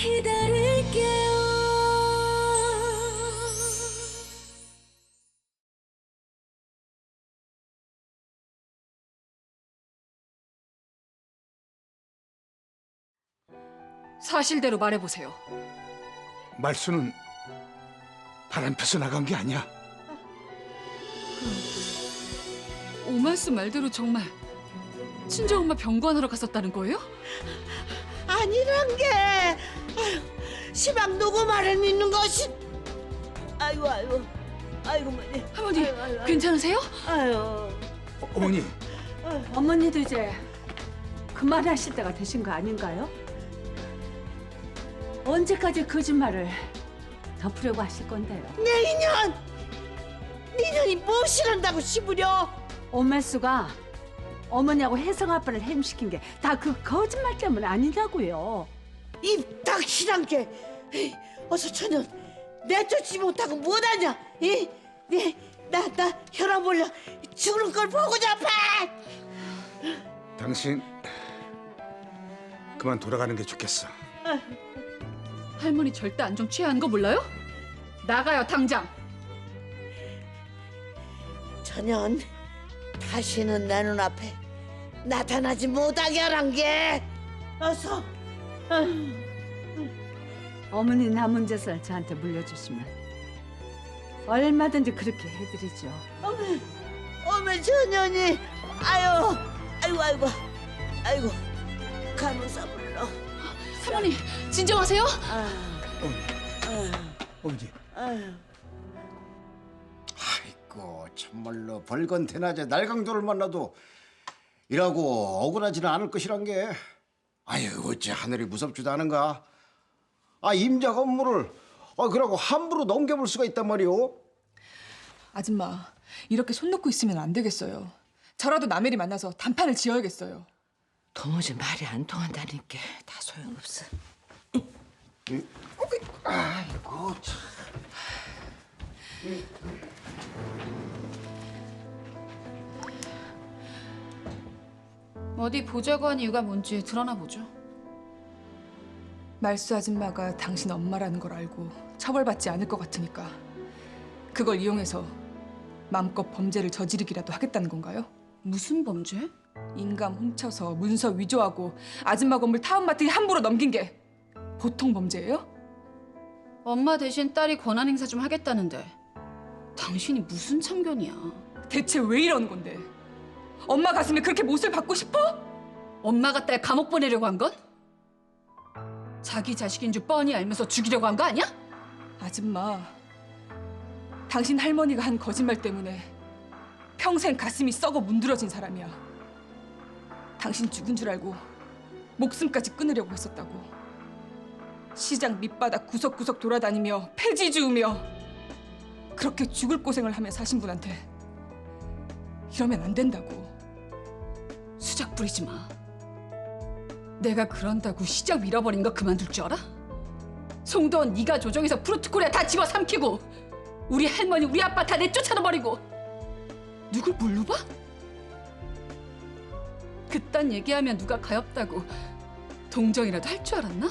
기다릴게요. 사실대로 말해보세요. 말수는 바람 펴서 나간 게 아니야. 오만수 말대로 정말 친정엄마 병관하러 갔었다는 거예요? 아니란 게 시방 누구 말을 믿는 것이. 아이고 머니. 할머니, 아이고. 괜찮으세요? 아유. 어머니, 어머니도 이제 그만하실 때가 되신 거 아닌가요? 언제까지 거짓말을 덮으려고 하실 건데요? 내 인연. 니년이 무엇이란다고 씹으려. 오말수가 어머니하고 혜성 아빠를 햄시킨 게 다 그 거짓말 때문 아니냐고요. 입 닥치란 게. 에이, 어서 천연 내쫓지 못하고 뭐하냐. 나 혈압 올려 죽는 걸 보고 잡아. 당신 그만 돌아가는 게 좋겠어. 할머니 절대 안정 취하는 거 몰라요? 나가요, 당장! 천연 다시는 내 눈앞에 나타나지 못하게 하란 게. 어서. 어머니 남은 재산을 저한테 물려주시면 얼마든지 그렇게 해드리죠. 어머 천연이. 아이고 간호사 불러. 할머니, 진정하세요? 어머니, 아이고 참말로 벌건 대낮에 날강도를 만나도 이라고 억울하지는 않을 것이란 게. 아유 어째 하늘이 무섭지도 않은가. 임작 업무를 그러고 함부로 넘겨볼 수가 있단 말이오. 아줌마, 이렇게 손 놓고 있으면 안 되겠어요. 저라도 남해리 만나서 단판을 지어야겠어요. 도무지 말이 안 통한다니까 다 소용없어. 아이고 참. 어디 보자고 한 이유가 뭔지 드러나 보죠. 말수 아줌마가 당신 엄마라는 걸 알고 처벌받지 않을 것 같으니까 그걸 이용해서 마음껏 범죄를 저지르기라도 하겠다는 건가요? 무슨 범죄? 인감 훔쳐서 문서 위조하고 아줌마 건물 타운마트에 함부로 넘긴 게 보통 범죄예요? 엄마 대신 딸이 권한 행사 좀 하겠다는데 당신이 무슨 참견이야? 대체 왜 이러는 건데? 엄마 가슴에 그렇게 못을 받고 싶어? 엄마가 딸 감옥 보내려고 한 건? 자기 자식인 줄 뻔히 알면서 죽이려고 한 거 아니야? 아줌마, 당신 할머니가 한 거짓말 때문에 평생 가슴이 썩어 문드러진 사람이야. 당신 죽은 줄 알고 목숨까지 끊으려고 했었다고. 시장 밑바닥 구석구석 돌아다니며 폐지 주우며 그렇게 죽을 고생을 하며 사신 분한테 이러면 안 된다고. 수작 부리지 마. 내가 그런다고 시작 잃어버린 거 그만둘 줄 알아? 송도원 네가 조정해서 프로토콜에 다 집어삼키고 우리 할머니 우리 아빠 다 내쫓아버리고 누굴 뭘로 봐? 그딴 얘기하면 누가 가엾다고 동정이라도 할 줄 알았나?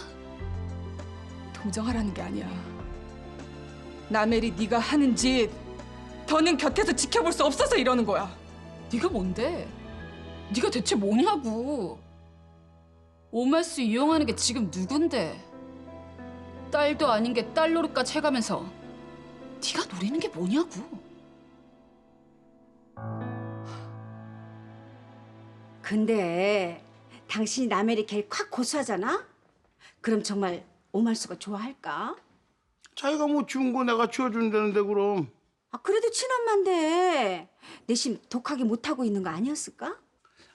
동정하라는 게 아니야. 남해리 네가 하는 짓 더는 곁에서 지켜볼 수 없어서 이러는 거야. 네가 뭔데? 네가 대체 뭐냐고. 오말수 이용하는 게 지금 누군데? 딸도 아닌 게 딸 노릇까지 해가면서 네가 노리는 게 뭐냐고. 근데 당신이 남해리 걔를 콱 고수하잖아? 그럼 정말 오말수가 좋아할까? 자기가 뭐 지운 거 내가 치워준다는데 그럼. 그래도 친엄마인데 내심 독하게 못하고 있는 거 아니었을까?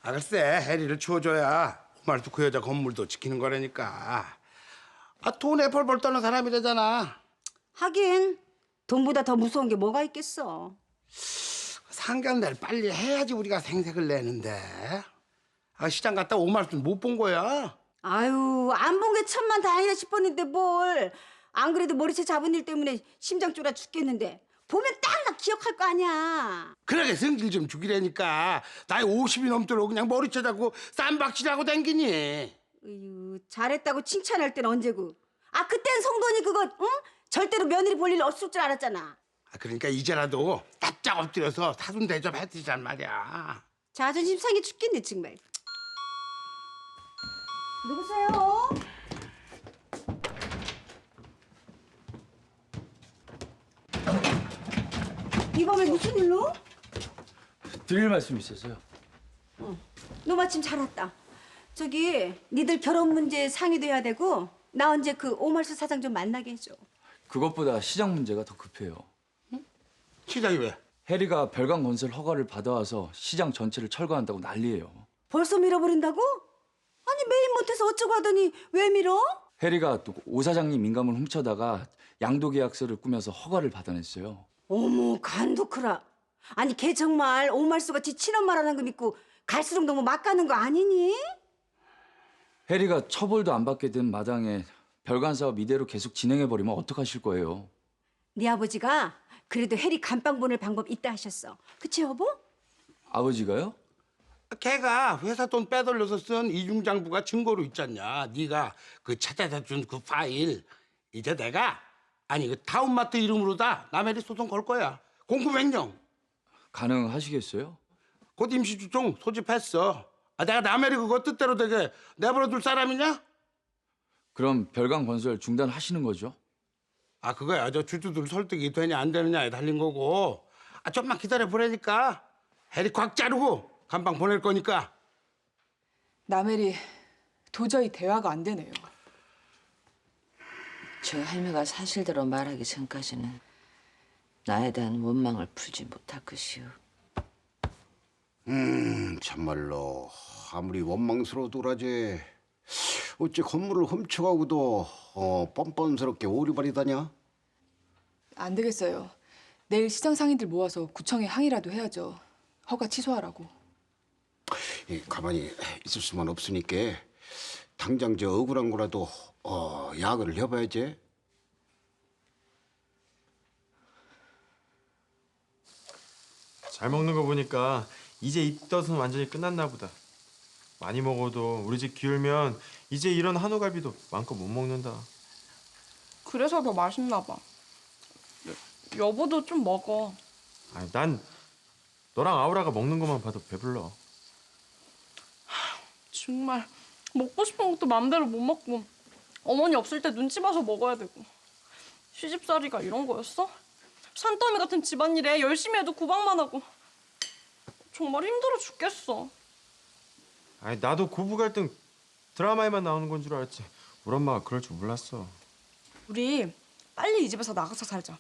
글쎄 해리를 치워줘야 말도 그 여자 건물도 지키는 거라니까. 돈에 벌벌 떠는 사람이라잖아. 하긴 돈보다 더 무서운 게 뭐가 있겠어. 상견례를 빨리 해야지 우리가 생색을 내는데. 시장 갔다 5만 원 못 본 거야. 아유, 안 본 게 천만 다행이다 싶었는데 뭘. 안 그래도 머리채 잡은 일 때문에 심장 쫄아 죽겠는데 보면 딱 나 기억할 거 아니야. 그러게 성질 좀 죽이라니까. 나이 50이 넘도록 그냥 머리채 잡고 쌈박질하고 댕기니. 으유, 잘했다고 칭찬할 땐 언제고 아 그땐 성돈이 그거 응? 절대로 며느리 볼 일 없을 줄 알았잖아. 그러니까 이제라도 납작 엎드려서 사돈 대접해드리란 말이야. 자존심 상해 죽겠네 정말. 누구세요? 이 밤에 무슨 일로? 드릴 말씀이 있어서요. 너 마침 잘 왔다. 저기 니들 결혼 문제 상의도 해야 되고 나 언제 그 오말수 사장 좀 만나게 해줘. 그것보다 시장 문제가 더 급해요. 시장이 왜? 해리가 별강 건설 허가를 받아와서 시장 전체를 철거한다고 난리예요. 벌써 밀어버린다고? 아니 매인 못해서 어쩌고 하더니 왜 밀어? 해리가 또 오 사장님 인감을 훔쳐다가 양도 계약서를 꾸며서 허가를 받아냈어요. 어머 간도크라. 아니 걔 정말 오말수같이 친엄마라는 거 믿고 갈수록 너무 막 가는 거 아니니? 해리가 처벌도 안 받게 된 마당에 별관 사업 이대로 계속 진행해버리면 어떡하실 거예요? 네 아버지가 그래도 해리 감방 보낼 방법 있다 하셨어. 그치 여보? 아버지가요? 걔가 회사 돈 빼돌려서 쓴 이중장부가 증거로 있잖냐. 네가 그 찾아다 준 그 파일. 이제 내가 그 타운마트 이름으로다 남해리 소송 걸 거야. 공금횡령. 가능하시겠어요? 곧 임시주총 소집했어. 내가 남해리 그거 뜻대로 되게 내버려둘 사람이냐? 그럼 별강 건설 중단하시는 거죠? 그거야. 저 주주들 설득이 되냐 안 되느냐에 달린 거고. 좀만 기다려 보라니까. 해리 꽉 자르고 감방 보낼 거니까. 남해리 도저히 대화가 안 되네요. 저 할매가 사실대로 말하기 전까지는 나에 대한 원망을 풀지 못할 것이오. 참말로 아무리 원망스러워도 그러지 어째 건물을 훔쳐가고도 뻔뻔스럽게 오리발이다냐? 안 되겠어요. 내일 시장 상인들 모아서 구청에 항의라도 해야죠. 허가 취소하라고. 가만히 있을 수만 없으니까 당장 저 억울한 거라도 야근을 해봐야지. 잘 먹는 거 보니까 이제 입덧은 완전히 끝났나 보다. 많이 먹어도 우리 집 기울면 이제 이런 한우갈비도 마음껏 못 먹는다. 그래서 더 맛있나 봐. 여보도 좀 먹어. 아니, 난 너랑 아우라가 먹는 것만 봐도 배불러. 정말 먹고 싶은 것도 마음대로 못 먹고 어머니 없을 때 눈치 봐서 먹어야 되고 시집살이가 이런 거였어? 산더미 같은 집안일에 열심히 해도 구박만 하고 정말 힘들어 죽겠어. 아니, 나도 고부 갈등 드라마에만 나오는 건 줄 알았지. 우리 엄마가 그럴 줄 몰랐어. 우리 빨리 이 집에서 나가서 살자.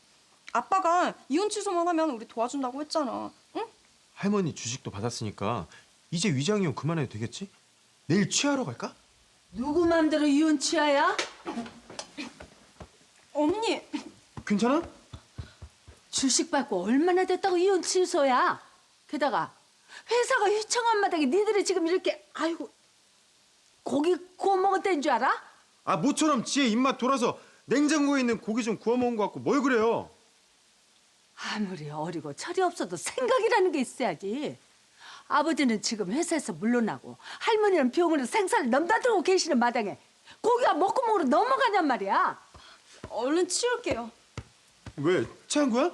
아빠가 이혼 취소만 하면 우리 도와준다고 했잖아. 응? 할머니 주식도 받았으니까 이제 위장 이혼 그만해도 되겠지? 내일 취하러 갈까? 누구 맘대로 이혼 취하야? 어머니. 괜찮아? 주식 받고 얼마나 됐다고 이혼 취소야? 게다가 회사가 휘청한 마당에 니들이 지금 이렇게 아이고 고기 구워 먹을 때인 줄 알아? 모처럼 지혜 입맛 돌아서 냉장고에 있는 고기 좀 구워 먹은 것 같고 뭘 그래요? 아무리 어리고 철이 없어도 생각이라는 게 있어야지. 아버지는 지금 회사에서 물러나고 할머니는 병원에서 생사를 넘나들고 계시는 마당에 고기가 먹구멍으로 넘어가냔 말이야. 얼른 치울게요. 왜? 체한 거야?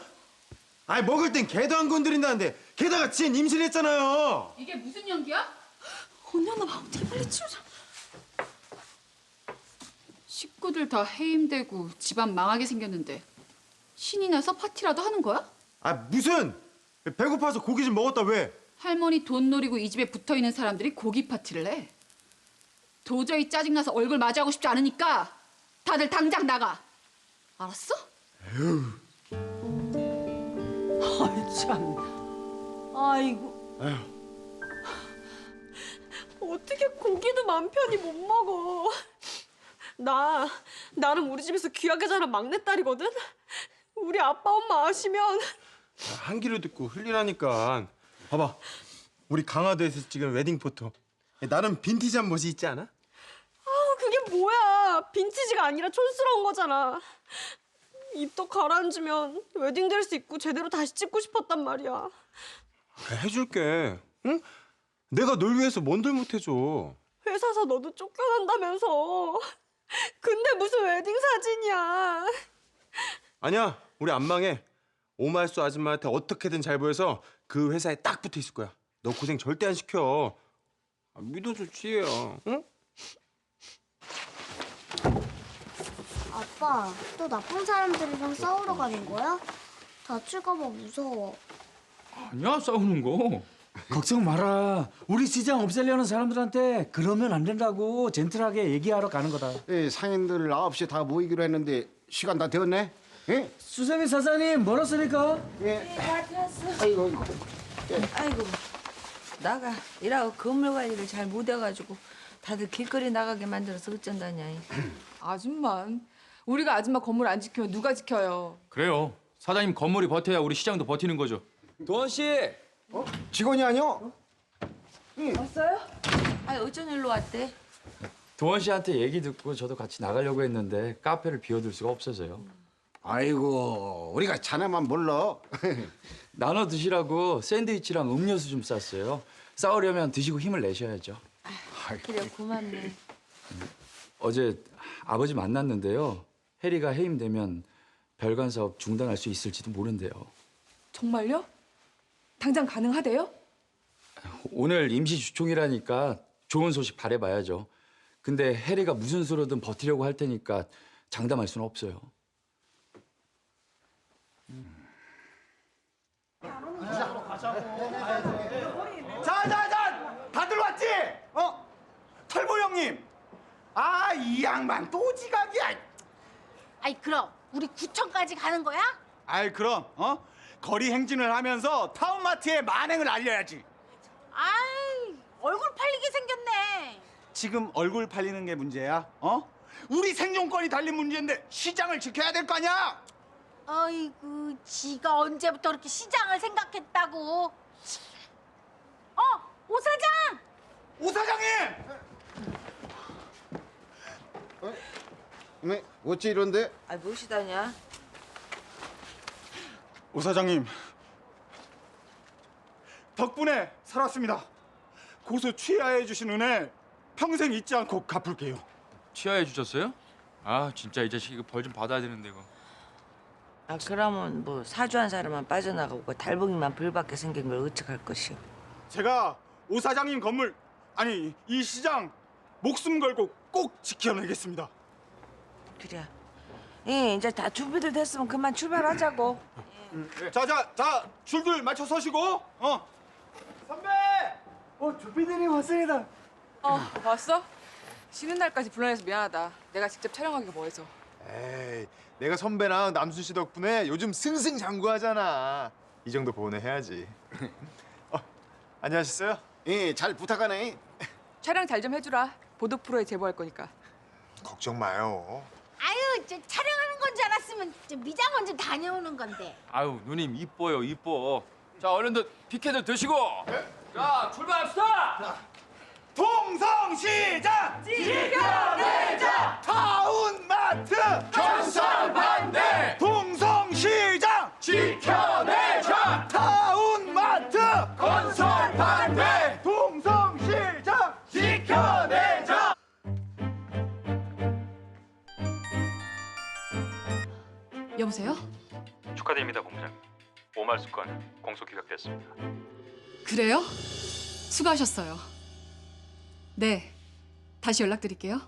먹을 땐 개도 안 건드린다는데 게다가 지혜 임신했잖아요. 이게 무슨 연기야? 언니 하나 봐. 어떻게 빨리 치우자. 식구들 다 해임되고 집안 망하게 생겼는데 신이 나서 파티라도 하는 거야? 무슨? 배고파서 고기 좀 먹었다 왜? 할머니 돈 노리고 이 집에 붙어있는 사람들이 고기 파티를 해. 도저히 짜증나서 얼굴 마주하고 싶지 않으니까 다들 당장 나가. 알았어? 아이 참. 아이고. 어떻게 고기도 맘 편히 못 먹어. 나름 우리 집에서 귀하게 자란 막내딸이거든. 우리 아빠 엄마 아시면. 한 귀로 듣고 흘리라니까. 봐봐. 우리 강화도에서 찍은 웨딩 포토. 나름 빈티지한 멋이 있지 않아? 그게 뭐야. 빈티지가 아니라 촌스러운 거잖아. 입덕 가라앉으면 웨딩드레스 입고 제대로 다시 찍고 싶었단 말이야. 해줄게. 응? 내가 널 위해서 뭔들 못 해줘. 회사에서 너도 쫓겨난다면서. 근데 무슨 웨딩 사진이야? 아니야, 우리 안 망해. 오말수 아줌마한테 어떻게든 잘 보여서 그 회사에 딱 붙어 있을 거야. 너 고생 절대 안 시켜. 믿어줘, 지혜야. 응? 아빠, 또 나쁜 사람들이랑 싸우러 가는 거야? 다칠까 봐 무서워. 아니야, 싸우는 거. 걱정 마라. 우리 시장 없애려는 사람들한테 그러면 안 된다고 젠틀하게 얘기하러 가는 거다. 상인들 9시에 다 모이기로 했는데 시간 다 되었네. 예? 수세미 사장님 멀었으니까. 예. 아이고 나가 일하고 건물 관리를 잘 못해가지고 다들 길거리 나가게 만들어서 어쩐다냐. 아줌마, 우리가 아줌마 건물 안 지키면 누가 지켜요? 그래요. 사장님 건물이 버텨야 우리 시장도 버티는 거죠. 도원 씨. 직원이 아니야? 왔어요? 아 어쩐 일로 왔대? 도원 씨한테 얘기 듣고 저도 같이 나가려고 했는데 카페를 비워둘 수가 없어서요. 아이고, 우리가 자네만 몰라. 나눠 드시라고 샌드위치랑 음료수 좀 쌌어요. 싸우려면 드시고 힘을 내셔야죠. 그래 고맙네. 어제 아버지 만났는데요. 해리가 해임되면 별관 사업 중단할 수 있을지도 모른대요. 정말요? 당장 가능하대요? 오늘 임시 주총이라니까 좋은 소식 바래봐야죠. 근데 해리가 무슨 수로든 버티려고 할 테니까 장담할 수는 없어요. 자, 다들 왔지? 털보 형님. 이 양반 또 지각이야. 아이 그럼 우리 구청까지 가는 거야? 아이 그럼 거리 행진을 하면서 타운마트의 만행을 알려야지. 아이 얼굴 팔리게 생겼네. 지금 얼굴 팔리는 게 문제야? 우리 생존권이 달린 문제인데 시장을 지켜야 될 거 아니야? 아이고 지가 언제부터 그렇게 시장을 생각했다고. 오 사장. 오 사장님! 네, 어찌 이런데? 아 무엇이다냐? 오 사장님 덕분에 살았습니다. 고소 취하해 주신 은혜 평생 잊지 않고 갚을게요. 취하해 주셨어요? 아 진짜 이 자식 이거 벌 좀 받아야 되는데 이거. 아 그러면 뭐 사주한 사람만 빠져나가고 달봉이만 불받게 생긴 걸 어떡할 것이오? 제가 오 사장님 건물 아니 이 시장 목숨 걸고 꼭 지켜내겠습니다. 그래. 예, 이제 다 준비들 됐으면 그만 출발하자고. 자 줄들 맞춰 서시고 선배 주피디님 왔습니다. 왔어? 쉬는 날까지 불러내서 미안하다. 내가 직접 촬영하기가 뭐해서. 에이, 내가 선배랑 남순 씨 덕분에 요즘 승승장구하잖아. 이 정도 보내 해야지. 안녕하셨어요? 예, 잘 부탁하네. 촬영 잘 좀 해주라. 보도 프로에 제보할 거니까. 걱정 마요. 아유 저 촬영하는 건 줄 알았으면 저 미장원 좀 다녀오는 건데. 아유 누님 이뻐요 이뻐. 자 얼른들 피켓을 드시고. 자 출발합시다. 동성시장 지켜내자. 타운마트 전선반대. 동성시장 지켜내자. 타운마트 건설반대. 동성시장 지켜내자. 여보세요? 축하드립니다, 본부장님. 오말수 건 공소 기각됐습니다. 그래요? 수고하셨어요. 네, 다시 연락드릴게요.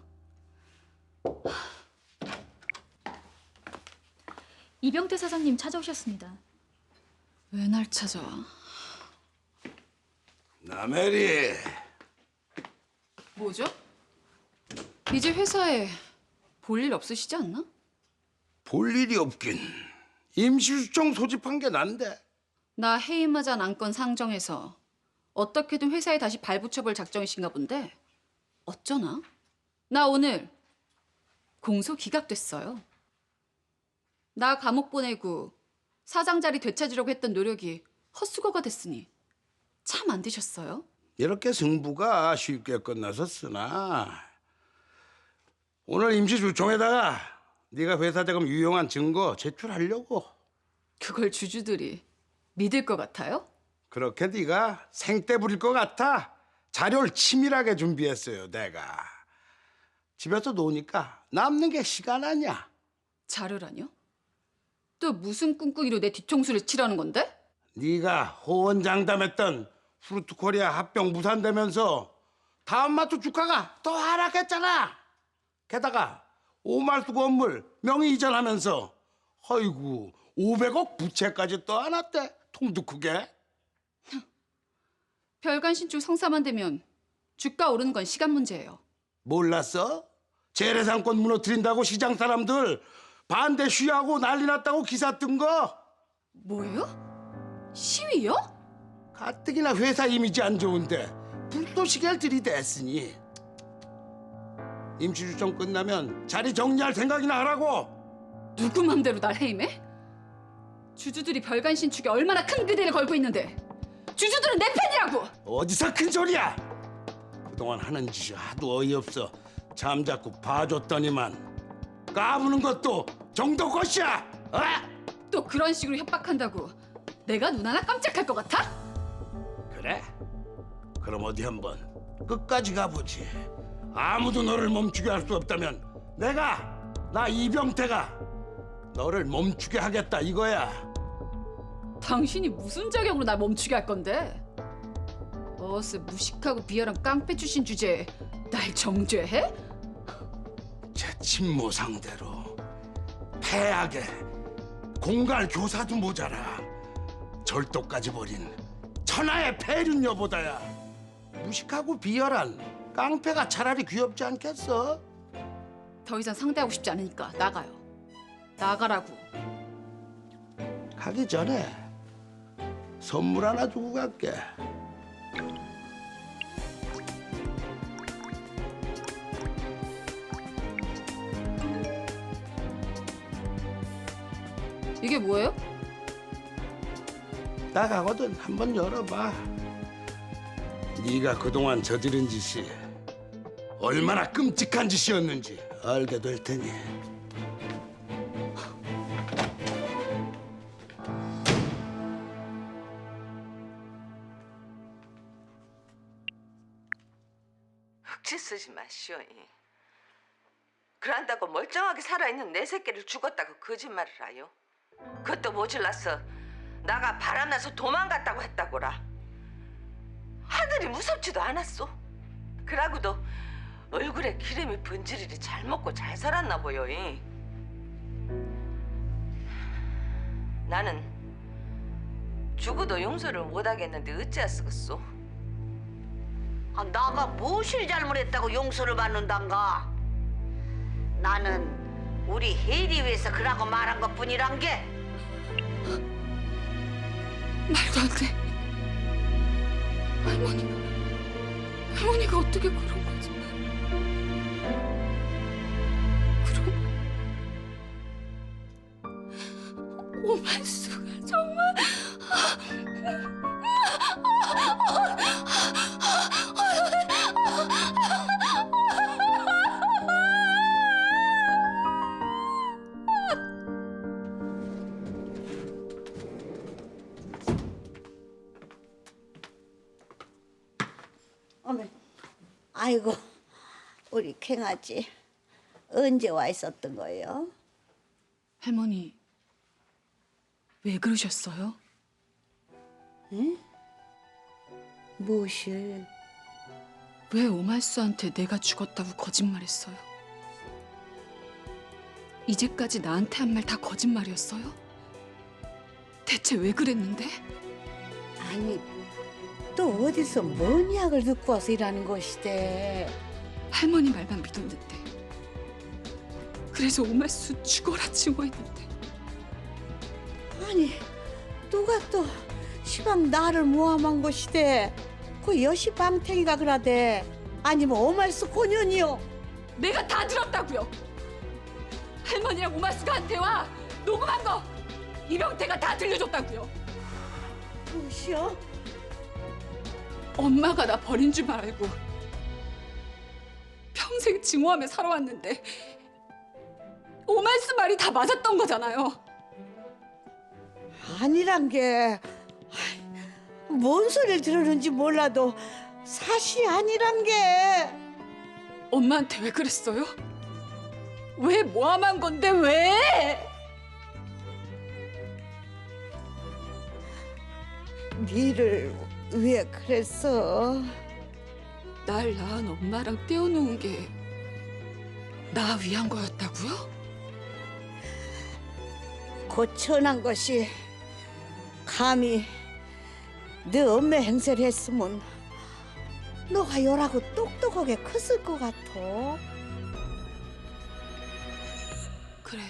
이병태 사장님 찾아오셨습니다. 왜 날 찾아와? 나메리. 뭐죠? 이제 회사에 볼 일 없으시지 않나? 볼 일이 없긴. 임시주총 소집한 게 난데. 나 해임하잔 안건 상정해서 어떻게든 회사에 다시 발붙여볼 작정이신가 본데 어쩌나? 나 오늘 공소 기각됐어요. 나 감옥 보내고 사장 자리 되찾으려고 했던 노력이 헛수고가 됐으니 참 안 되셨어요? 이렇게 승부가 쉽게 끝났었으나 오늘 임시주총에다가 네가 회사 자금 유용한 증거 제출하려고. 그걸 주주들이 믿을 것 같아요? 그렇게 네가 생떼 부릴 것 같아 자료를 치밀하게 준비했어요 내가. 집에서 노니까 남는 게 시간 아니야. 자료라뇨? 또 무슨 꿍꿍이로 내 뒤통수를 치라는 건데? 네가 호언장담했던 프루트코리아 합병 무산되면서 다음마트 주가가 더 하락했잖아. 게다가 오말수 건물 명의 이전하면서 아이고 500억 부채까지 떠안았대. 통도 크게. 별관신축 성사만 되면 주가 오르는 건 시간 문제예요. 몰랐어? 재래상권 무너뜨린다고 시장 사람들 반대 시위하고 난리 났다고 기사 뜬 거? 뭐예요? 시위요? 가뜩이나 회사 이미지 안 좋은데 불도시개를 들이댔으니 임시주점 끝나면 자리 정리할 생각이나 하라고. 누구 맘대로 날 해임해? 주주들이 별관신축에 얼마나 큰 기대를 걸고 있는데 주주들은 내 편이라고! 어디서 큰 소리야? 그동안 하는 짓이 하도 어이없어 잠자코 봐줬더니만 까부는 것도 정도 것이야. 어? 또 그런 식으로 협박한다고 내가 눈 하나 깜짝할 것 같아? 그래? 그럼 어디 한번 끝까지 가보지. 아무도 너를 멈추게 할 수 없다면 나 이병태가 너를 멈추게 하겠다 이거야. 당신이 무슨 자격으로 날 멈추게 할 건데? 어서 무식하고 비열한 깡패 출신 주제에 날 정죄해? 제 친모 상대로 패하게 공갈 교사도 모자라 절도까지 벌인 천하의 폐륜녀보다야 무식하고 비열한 깡패가 차라리 귀엽지 않겠어? 더 이상 상대하고 싶지 않으니까 나가요. 나가라고. 가기 전에 선물 하나 주고 갈게. 이게 뭐예요? 나가거든. 한번 열어봐. 네가 그동안 저지른 짓이 얼마나 끔찍한 짓이었는지 알게 될 테니. 흑지 쓰지 마시오. 그런다고 멀쩡하게 살아있는 내 새끼를 죽었다고 거짓말을 하요. 그것도 모질라서 나가 바람나서 도망갔다고 했다고라. 하늘이 무섭지도 않았어. 그러고도 얼굴에 기름이 번지르르 잘 먹고 잘 살았나 보여. 나는 죽어도 용서를 못하겠는데 어찌하쓰겠소? 아, 나가 무엇을 잘못했다고 용서를 받는단가? 나는 우리 혜리 위해서 그라고 말한 것뿐이란 게. 말도 안 돼. 할머니가 어떻게 그런 거지? 그럼 오만수가 정말 어머, 아이고, 우리 캥아지 언제 와 있었던 거예요? 할머니 왜 그러셨어요? 응? 무엇을? 왜 오말수한테 내가 죽었다고 거짓말했어요? 이제까지 나한테 한 말 다 거짓말이었어요? 대체 왜 그랬는데? 아니, 또 어디서 뭔 약을 듣고 와서 이라는 것이대. 할머니 말만 믿었는데 그래서 오말수 죽어라 증오했는데 아니, 누가 또 시방 나를 모함한 것이대. 그 여시 방탱이가 그러대. 아니면 오말수 고년이요. 내가 다 들었다고요. 할머니랑 오말수가 한 대화 녹음한 거 이병태가 다 들려줬다고요. 무엇이요? 엄마가 나 버린 줄 알고 평생 증오하며 살아왔는데 오말수 말이 다 맞았던 거잖아요. 아니란 게 뭔 소리를 들었는지 몰라도 사실이 아니란 게. 엄마한테 왜 그랬어요? 왜 모함한 건데 왜? 니를 왜 그랬어? 날 낳은 엄마랑 떼어놓은 게 나 위한 거였다고요? 고천한 것이 감히 네 엄마 행세를 했으면 너가 요라고 똑똑하게 컸을 것 같아. 그래,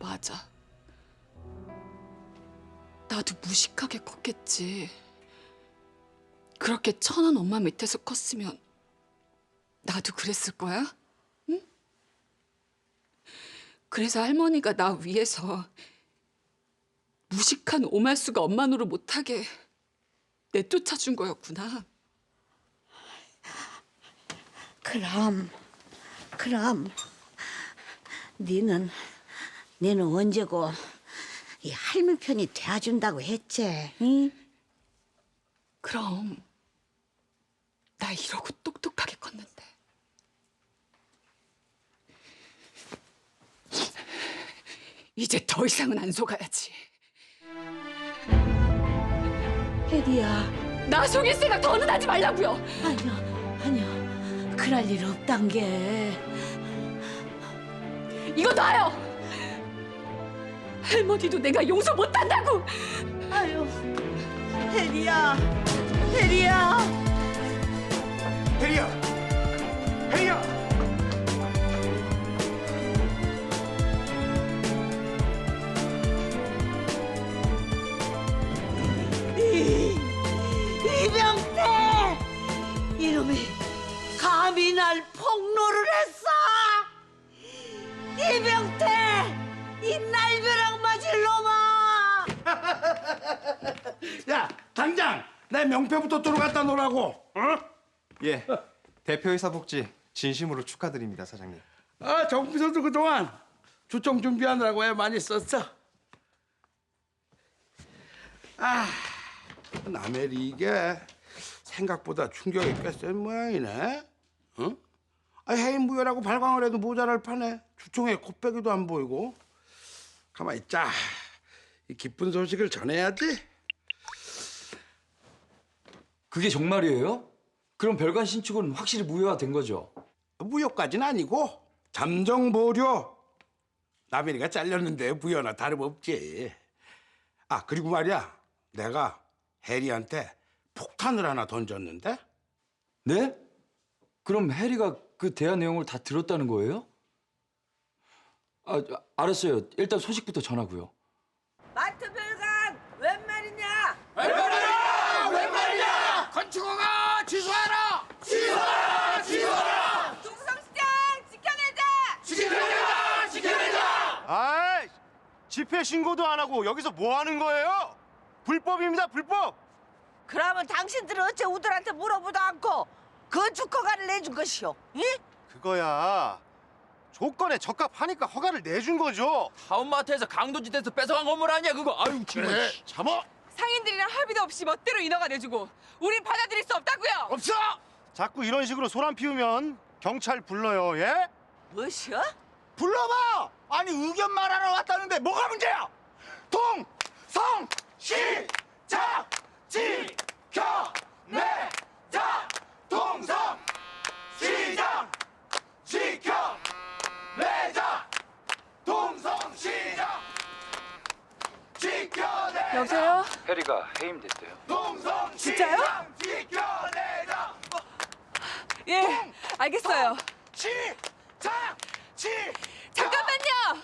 맞아. 나도 무식하게 컸겠지. 그렇게 천한 엄마 밑에서 컸으면 나도 그랬을 거야? 응? 그래서 할머니가 나 위해서 무식한 오말수가 엄마 노릇 못하게 내쫓아준 거였구나. 그럼 니는 언제고 이 할미 편이 되어준다고 했지? 응? 그럼 나 이러고 똑똑하게 컸는데. 이제 더 이상은 안 속아야지. 혜리야. 나 속일 생각 더는 하지 말라고요. 아니야. 그럴 일 없단 게. 이거 놔요. 할머니도 내가 용서 못한다고. 아유, 혜리야. 혜리야. 혜리야! 혜리야! 이병태! 이놈이 감히 날 폭로를 했어! 이병태! 이 날벼락 맞을 놈아! 야, 당장 내 명패부터 들어갔다 놓으라고. 어? 예, 대표이사 복지 진심으로 축하드립니다, 사장님. 아, 정 비서도 그동안 주총 준비하느라고 애 많이 썼어. 아, 남해리 이게 생각보다 충격이 꽤 센 모양이네. 응? 아, 해임 무효라고 발광을 해도 모자랄 판에 주총에 코빼기도 안 보이고. 가만 있자. 이 기쁜 소식을 전해야지. 그게 정말이에요? 그럼 별관 신축은 확실히 무효화 된 거죠? 무효까지는 아니고 잠정 보류. 남해리가 잘렸는데 무효나 다름없지. 아, 그리고 말이야, 내가 해리한테 폭탄을 하나 던졌는데? 네? 그럼 해리가 그 대화 내용을 다 들었다는 거예요? 아, 알았어요. 일단 소식부터 전하고요. 마트 별관 웬 말이냐? 웬 말이냐? 건축허가 취소하라! 취소하라! 동성시장 지켜내자! 아이, 집회 신고도 안 하고 여기서 뭐 하는 거예요? 불법입니다, 불법. 그러면 당신들은 어째 우들한테 물어보도 않고 건축허가를 내준 것이오? 응? 그거야. 조건에 적합하니까 허가를 내준 거죠. 타운마트에서 강도짓에서 뺏어간 건물 아니야 그거. 아유 정말. 그래, 참어. 상인들이랑 합의도 없이 멋대로 인허가 내주고 우린 받아들일 수 없다고요. 없어. 자꾸 이런 식으로 소란 피우면 경찰 불러요, 예? 무엇이요? 불러봐! 아니 의견 말하러 왔다는데 뭐가 문제야? 시작 지켜내자. 동성 시장 지켜내자. 동성 시장 지켜내자. 여보세요? 해리가 해임됐대요. 동성 진짜요? 시장 지켜내자. 예, 알겠어요. 잠깐만요.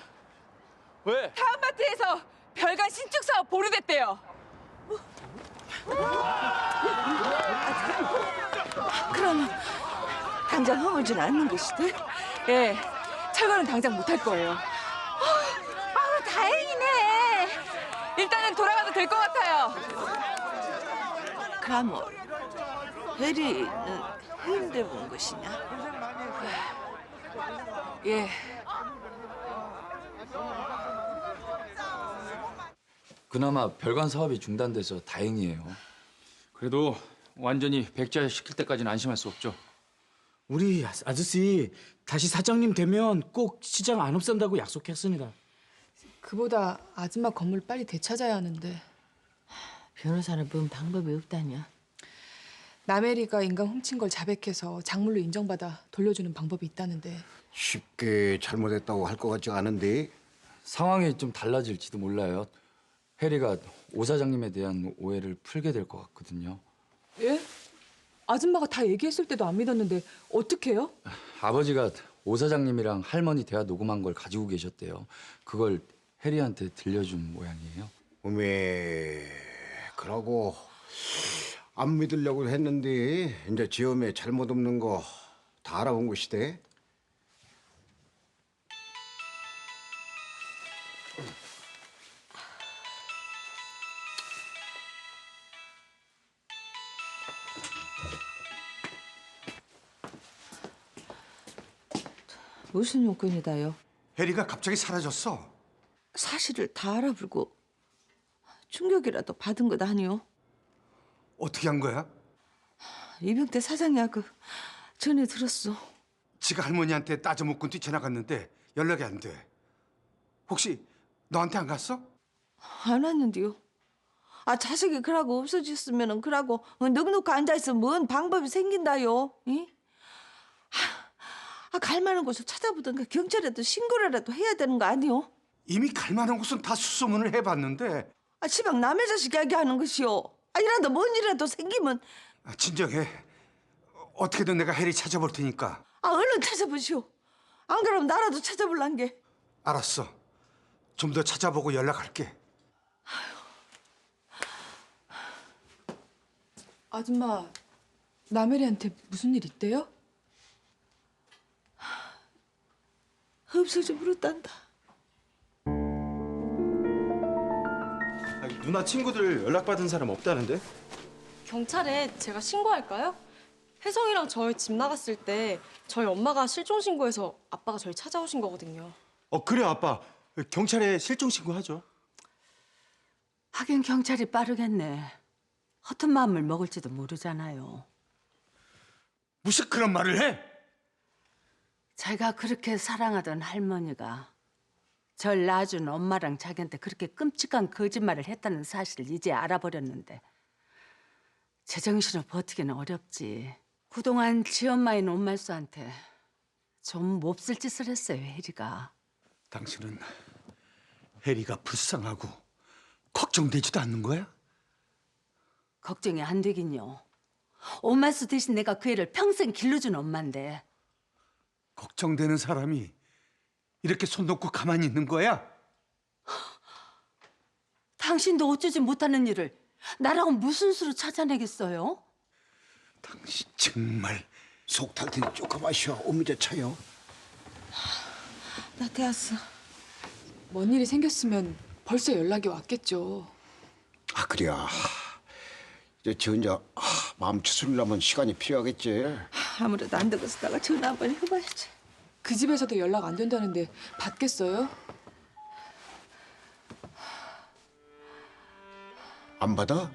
왜? 타운마트에서 별관 신축 사업 보류됐대요. 그러면 당장 허물질 않는 것이대? 예, 철거는 당장 못할 거예요. 아우 다행이네. 일단은 돌아가도 될 것 같아요. 그럼 해리는 해임돼 본 것이냐? 예. 그나마 별관 사업이 중단돼서 다행이에요. 그래도 완전히 백지화시킬 때까지는 안심할 수 없죠. 우리 아저씨 다시 사장님 되면 꼭 시장 안 없앤다고 약속했습니다. 그보다 아줌마 건물 빨리 되찾아야 하는데. 변호사는 뭔 방법이 없다냐? 남해리가 인간 훔친 걸 자백해서 작물로 인정받아 돌려주는 방법이 있다는데. 쉽게 잘못했다고 할 것 같지 않은데. 상황이 좀 달라질지도 몰라요. 해리가 오 사장님에 대한 오해를 풀게 될 것 같거든요. 예? 아줌마가 다 얘기했을 때도 안 믿었는데 어떡해요? 아버지가 오 사장님이랑 할머니 대화 녹음한 걸 가지고 계셨대요. 그걸 해리한테 들려준 모양이에요. 어메, 그러고 안 믿으려고 했는데 이제 지엄에 잘못 없는 거 다 알아본 것이대. 무슨 용건이다요? 해리가 갑자기 사라졌어. 사실을 다 알아보고 충격이라도 받은 것 아니오? 어떻게 한 거야? 이병태 사장이야 그 전에 들었어. 지가 할머니한테 따져먹고 뛰쳐나갔는데 연락이 안 돼. 혹시 너한테 안 갔어? 안 왔는데요. 아 자식이 그러고 없어졌으면은 그러고 넉넉히 앉아있으면 뭔 방법이 생긴다요. 이? 갈 만한 곳을 찾아보든가 경찰에도 신고라도 해야 되는 거 아니오? 이미 갈 만한 곳은 다 수소문을 해봤는데. 시방 남의 자식 이야기하는 것이오. 이라도 뭔 일이라도 생기면. 진정해. 어떻게든 내가 해리 찾아볼 테니까. 얼른 찾아보시오. 안 그러면 나라도 찾아볼란 게. 알았어. 좀 더 찾아보고 연락할게. 아줌마, 남해리한테 무슨 일 있대요? 없어져 버렸단다. 누나 친구들 연락받은 사람 없다는데? 경찰에 제가 신고할까요? 혜성이랑 저희 집 나갔을 때 저희 엄마가 실종 신고해서 아빠가 저희 찾아오신 거거든요. 그래 아빠. 경찰에 실종 신고하죠. 하긴 경찰이 빠르겠네. 허튼 마음을 먹을지도 모르잖아요. 무슨 그런 말을 해? 자기가 그렇게 사랑하던 할머니가 절 낳아준 엄마랑 자기한테 그렇게 끔찍한 거짓말을 했다는 사실을 이제 알아버렸는데 제정신으로 버티기는 어렵지. 그동안 지엄마인 엄말수한테 좀 몹쓸 짓을 했어요, 혜리가. 당신은 해리가 불쌍하고 걱정되지도 않는 거야? 걱정이 안 되긴요. 엄말수 대신 내가 그 애를 평생 길러준 엄마인데. 걱정되는 사람이 이렇게 손 놓고 가만히 있는 거야? 당신도 어쩌지 못하는 일을 나라고 무슨 수로 찾아내겠어요? 당신 정말 속 탈 테니 조금 마셔. 오미자 차요. 나 되었어. 뭔 일이 생겼으면 벌써 연락이 왔겠죠. 그래야. 이제 저 혼자 마음 추스리려면 시간이 필요하겠지. 아무래도 안 되겠어. 내가 전화 한번 해봐야지. 그 집에서도 연락 안 된다는데 받겠어요? 안 받아?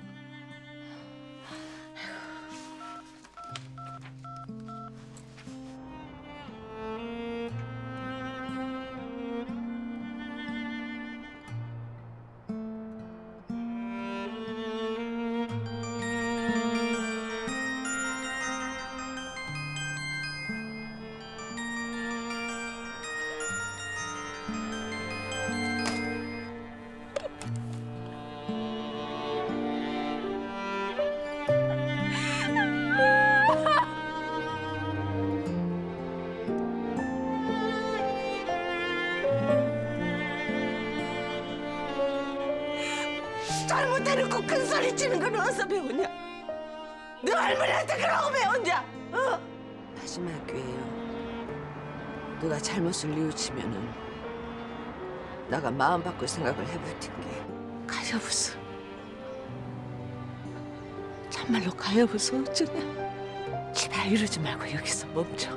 잘못해놓고 큰 소리 치는 건 어디서 배웠냐? 너 할머니한테 그러고 배웠냐? 마지막 기회요. 누가 잘못을 뉘우치면은 나가 마음 바꿀 생각을 해볼 텐게. 가여보소. 참말로 가여보소 어쩌냐? 제발 이러지 말고 여기서 멈춰.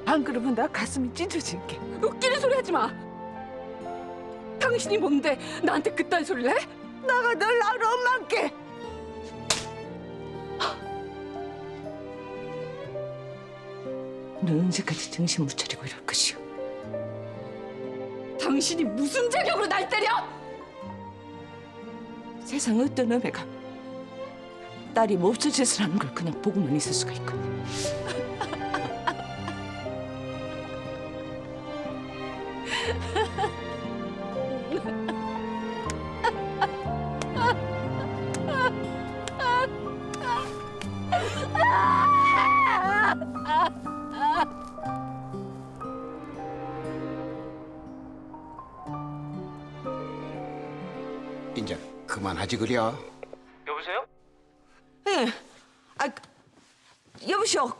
안 그러면 나 가슴이 찢어질게. 웃기는 소리 하지 마. 당신이 뭔데 나한테 그딴 소리를 해? 나가 널 낳은 엄마께. 너 언제까지 정신 못 차리고 이럴 것이오? 당신이 무슨 자격으로 날 때려? 세상 어떤 어머니가 딸이 몹쓸 짓을 하는 걸 그냥 보고만 있을 수가 있거든. 이제 그만하지 그려. 여보세요? 예. 여보시오.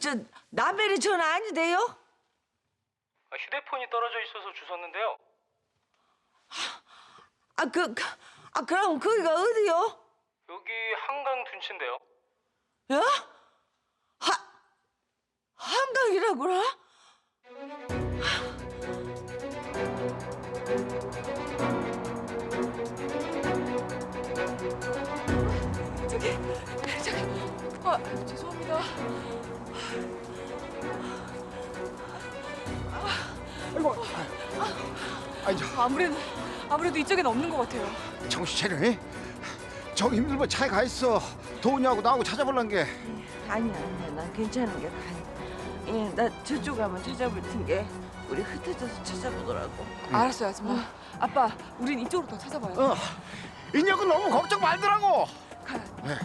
저 남편이 전화 아니대요? 휴대폰이 떨어져 있어서 주웠는데요. 그럼 거기가 어디요? 여기 한강 둔치인데요. 야? 한강이라고라? 죄송합니다. 아무래도 이쪽엔 없는 것 같아요. 정신 차려. 해? 저기 힘들면 차에 가 있어. 도훈이하고 나하고 찾아볼란 게. 아니야, 난 괜찮은 게 다행. 예, 나 저쪽 가면 찾아볼 텐게 우리 흩어져서 찾아보더라고. 알았어요, 아줌마. 아빠, 우린 이쪽으로 더 찾아봐요. 인혁은 너무 걱정 말더라고. 네.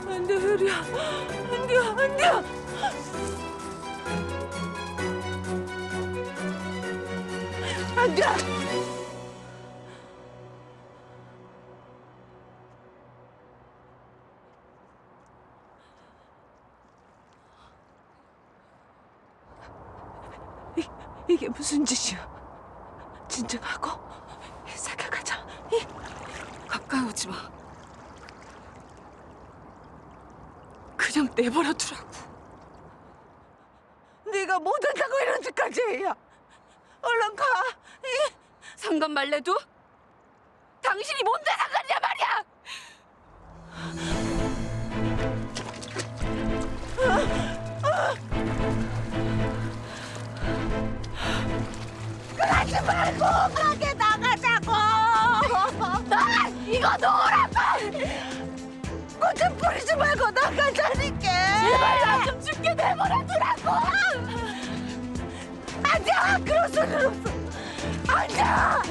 안 돼, 흐리야. 안 돼. 안 돼. 이게 무슨 짓이야? 진정하고 생각하자. 가까이 오지 마. 그냥 내버려 두라고. 네가 못한다고 이런 짓까지 해야. 얼른 가. 상관 말래도 당신이 뭔데 상관이야 말이야. 그러지 말고 가게 나가자고. 이거 놓으라고. 꽃좀 뿌리지 말고 나가자니까. 제발 나 좀 죽게 내버려 두라고. 아니야, 그럴 수는 없어. 아니야.